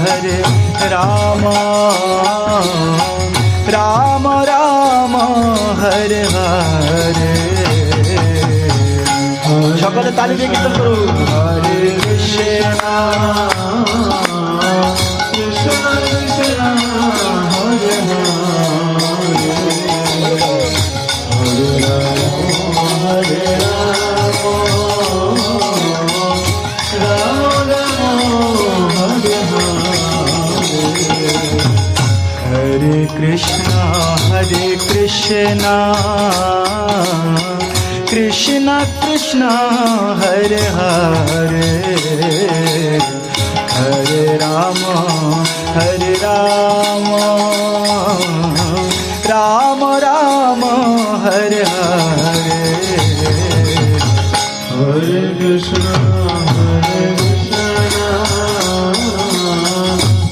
हरे राम राम राम हरे हरे। সকলে তালি দিয়ে কীর্তন করুন। হরে কৃষ্ণ কৃষ্ণ কৃষ্ণ হরে হরে হরে রাম রাম রাম হরে হরে কৃষ্ণ कृष्ण कृष्ण हरे हरे हरे राम राम राम हरे हरे। हरे कृष्ण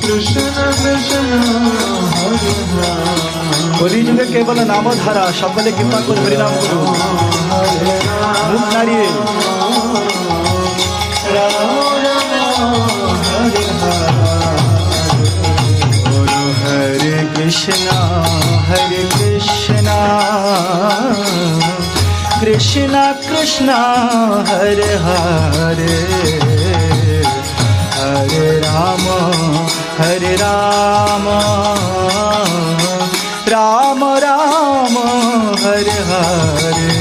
कृष्ण कृष्ण हरे हरे। কলিযুগে কেবল নামধারা, সকলে কৃপা করে হরিনাম করুন। মুখ নাড়িয়ে হরে কৃষ্ণ কৃষ্ণ কৃষ্ণ হরে হরে हरे राम राम राम हरे हरे।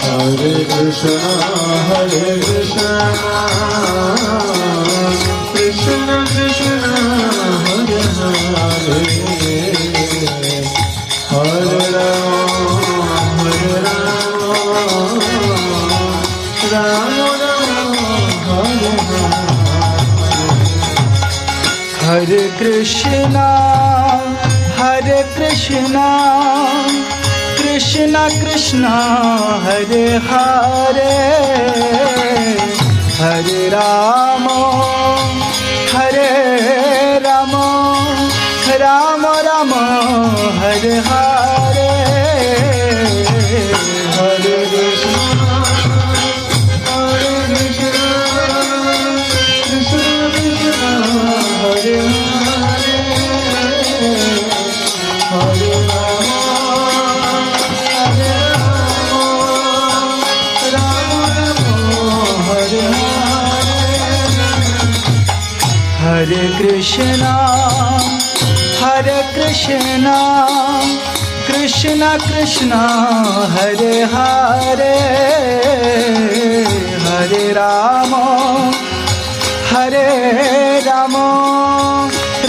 हरे कृष्ण कृष्ण कृष्ण हरे हरे हरे राम राम हरे कृष्ण कृष्ण कृष्ण हरे हरे हरे राम राम राम हरे हरे हरे कृष्ण हरे हरे कृष्ण कृष्ण कृष्ण हरे हरे हरे राम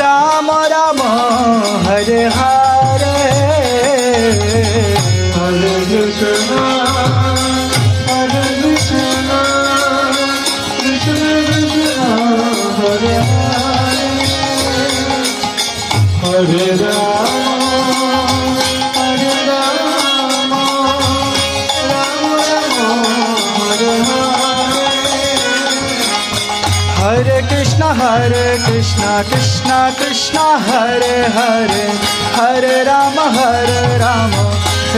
राम राम हरे हरे हरे कृष्ण कृष्ण कृष्ण हरे हरे राम राम हरे हरे कृष्ण कृष्ण कृष्ण हरे हरे हरे राम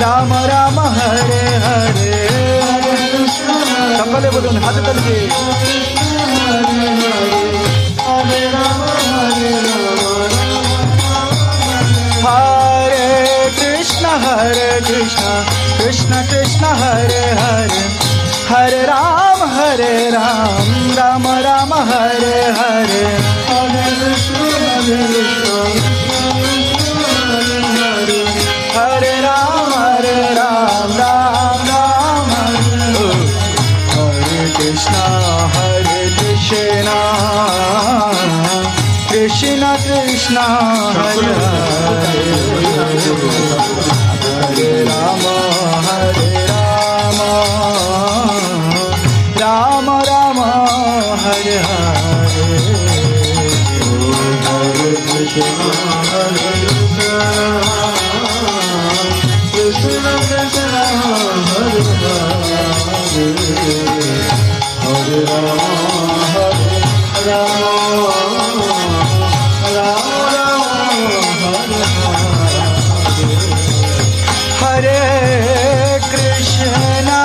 राम राम हरे हरे। সকলে বলুন হাতে তালি দিয়ে। हरे राम हरे कृष्ण कृष्ण कृष्ण हरे हरे हरे राम राम राम हरे हरे हरे कृष्ण हरे राम राम राम हरे कृष्ण कृष्ण कृष्ण हरे हरे हरे राम राम राम हरे हरे। हरे कृष्ण कृष्ण कृष्ण हरे हरे हरे राम राम हरे कृष्ण हरे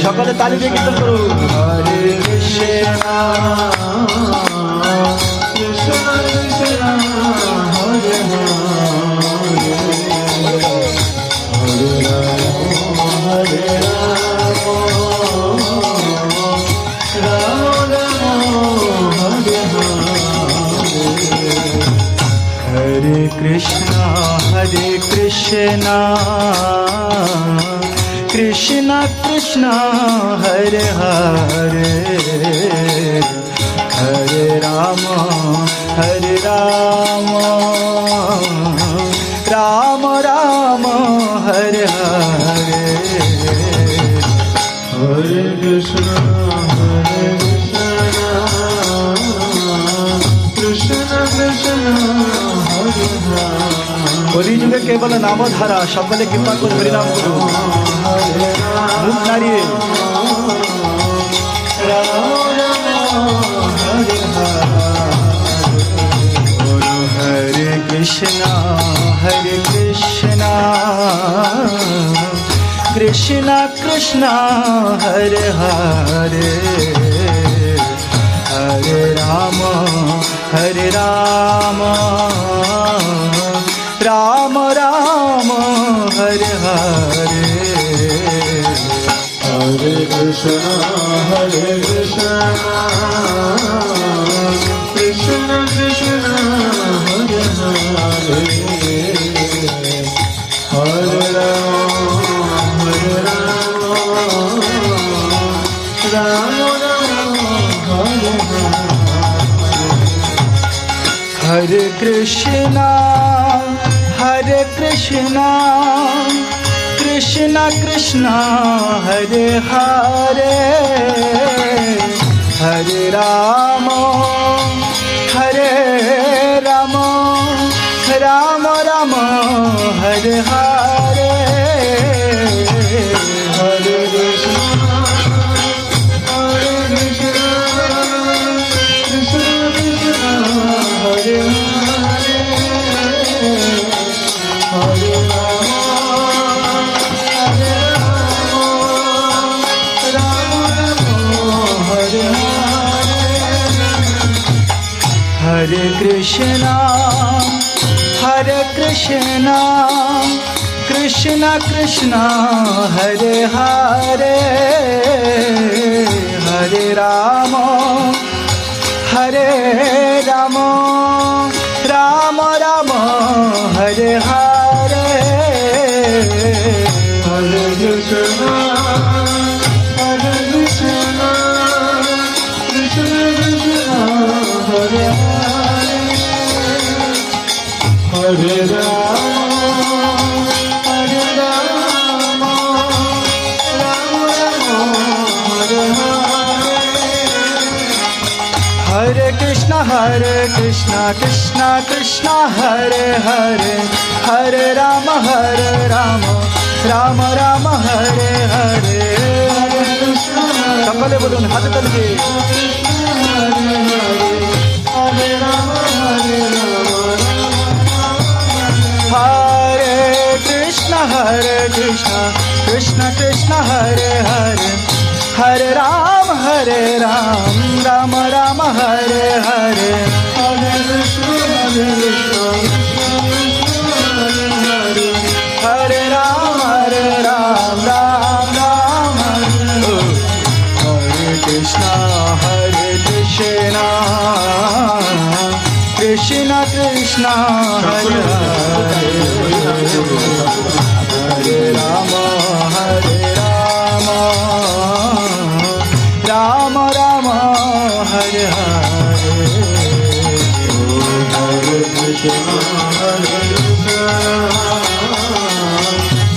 সকলে তালি দিয়ে কীর্তন করুন। হরে কৃষ্ণ কৃষ্ণ কৃষ্ণ হরে হরে রাম হরে হরে কৃষ্ণ কৃষ্ণ কৃষ্ণ হরে হরে হরে রাম রাম রাম হরে হরে হরে কৃষ্ণ কৃষ্ণ কৃষ্ণ হরে কলিযুগে কেবল নামধারা, সকলে কৃপা করে হরিনাম করুন। মুখ নাড়িয়ে হরে কৃষ্ণ কৃষ্ণ কৃষ্ণ হরে হরে হরে রাম রাম राम राम हरे हरे हरे कृष्णा कृष्ण कृष्ण हरे हरे हरे राम राम राम हरे हरे कृष्णा कृष्ण कृष्ण हरे हरे हरे राम राम राम हरे हरे हरे कृष्ण कृष्ण कृष्ण हरे हरे हरे राम राम हरे हरे कृष्णा कृष्ण कृष्ण हरे हरे हरे राम राम राम हरे हरे हरे कृष्ण कृष्ण कृष्ण हरे हरे राम राम हरे हरे कृष्ण कृष्ण कृष्ण हरे हरे हरे राम राम राम हरे हरे সকলে বলুন হাতে তালি हरे राम हरे कृष्ण कृष्ण कृष्ण हरे हरे हरे राम राम राम हरे हरे हरे कृष्ण हरे राम राम राम हरे हरे कृष्ण कृष्ण कृष्ण हरे हरे हरे राम राम राम हरे हरे हरे कृष्ण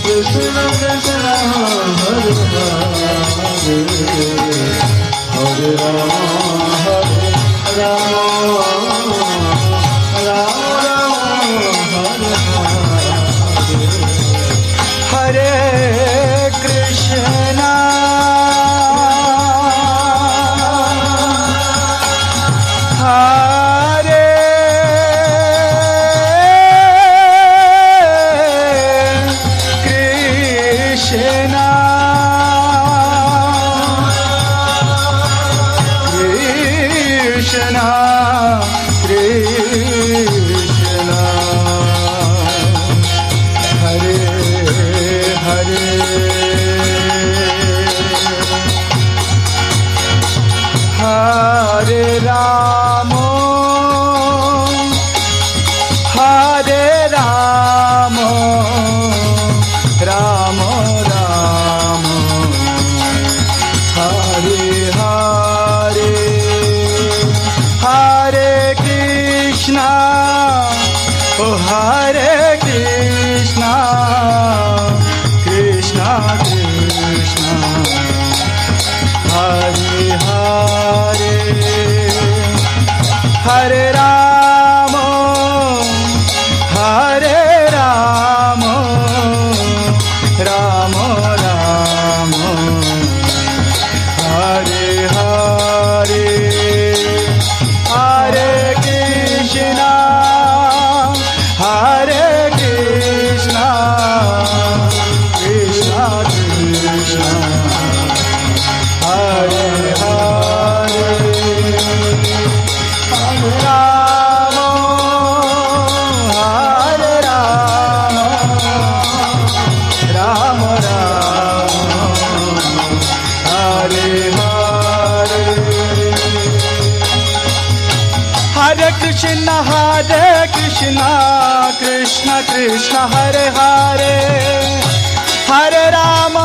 कृष्ण कृष्ण हरे हरे राम राम राम कृष्ण हरे हरे हरे राम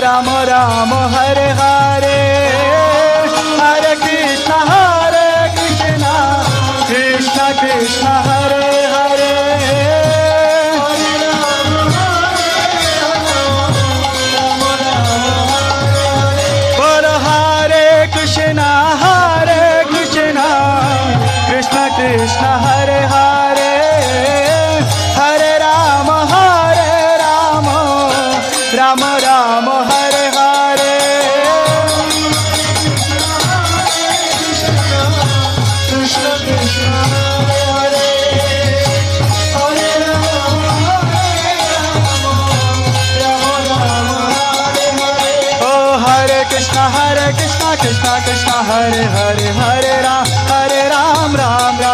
राम राम हरे हरे हरे कृष्ण कृष्ण कृष्ण हरे हरे बोलो हरे कृष्ण कृष्ण कृष्ण हरे हरे हरे राम राम राम हरे हरे कृष्ण कृष्ण हरे हरे हरे राम राम हरे हरे ओ हरे कृष्ण कृष्ण कृष्ण हरे हरे हरे राम राम राम